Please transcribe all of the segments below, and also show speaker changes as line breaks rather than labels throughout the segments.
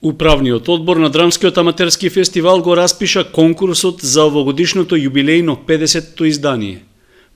Управниот одбор на Драмскиот аматерски фестивал го распиша конкурсот за овогодишното јубилејно 50-то издание.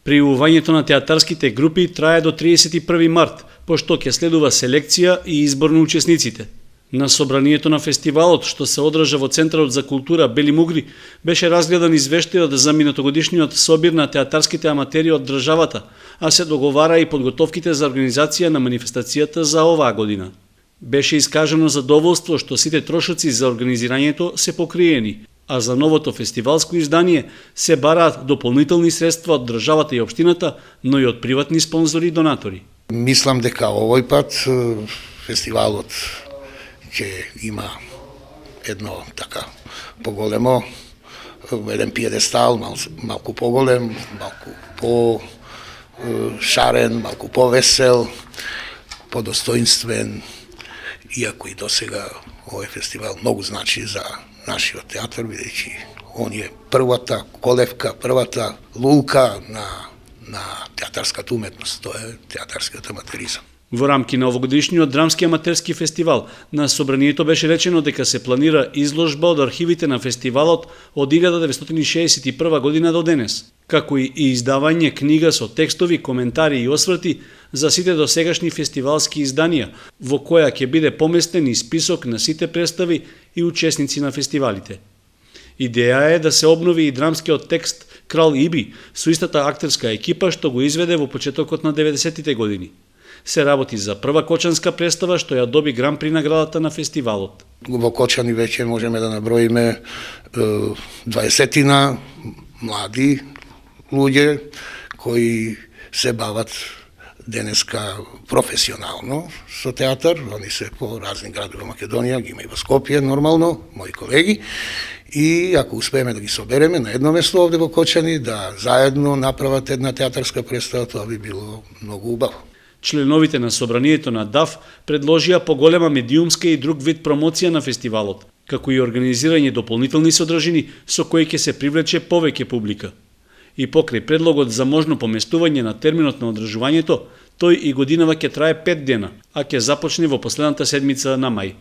Пријавувањето на театарските групи трае до 31 март, пошто ќе следува селекција и избор на учесниците. На собранието на фестивалот, што се одржа во Центарот за култура Бели Мугри, беше разгледан извештајот за минатогодишниот собир на театарските аматери од државата, а се договара и подготовките за организација на манифестацијата за оваа година. Беше искажано задоволство што сите трошоци за организирањето се покриени, а за новото фестивалско издание се бараат дополнителни средства од државата и општината, но и од приватни спонзори и донатори.
Мислам дека овој пат фестивалот ќе има едно така поголемо, еден пиедестал, малку поголем, малку по шарен, малку повесел, подостоинствен, иако и досега овој фестивал многу значи за нашиот театар, бидејќи он е првата колевка, првата лулка на театарската уметност, тоа е театарскиот аматеризам.
Во рамки на овогодишниот Драмски аматерски фестивал, на собранието беше речено дека се планира изложба од архивите на фестивалот од 1961 година до денес, како и издавање книга со текстови, коментари и осврти за сите досегашни фестивалски изданија, во која ќе биде поместен и список на сите представи и учесници на фестивалите. Идеја е да се обнови и драмскиот текст Крал Иби со истата актерска екипа што го изведе во почетокот на 90-тите години. Се работи за прва кочанска представа што ја доби гран при наградата на фестивалот.
Во Кочани веќе можеме да наброиме 20-тина млади луѓе кои се бават денеска професионално со театар, они се по разни градови во Македонија, ги има и во Скопје нормално, мои колеги, и ако успееме да ги собереме на едно место овде во Кочани, да заедно направат една театарска представа, тоа би било многу убаво.
Членовите на собранието на ДАФ предложија поголема медиумска и друг вид промоција на фестивалот, како и организирање дополнителни содржини со кои ќе се привлече повеќе публика. И покрај предлогот за можно поместување на терминот на одржувањето, тој и годинава ќе трае 5 дена, а ќе започне во последната седмица на мај.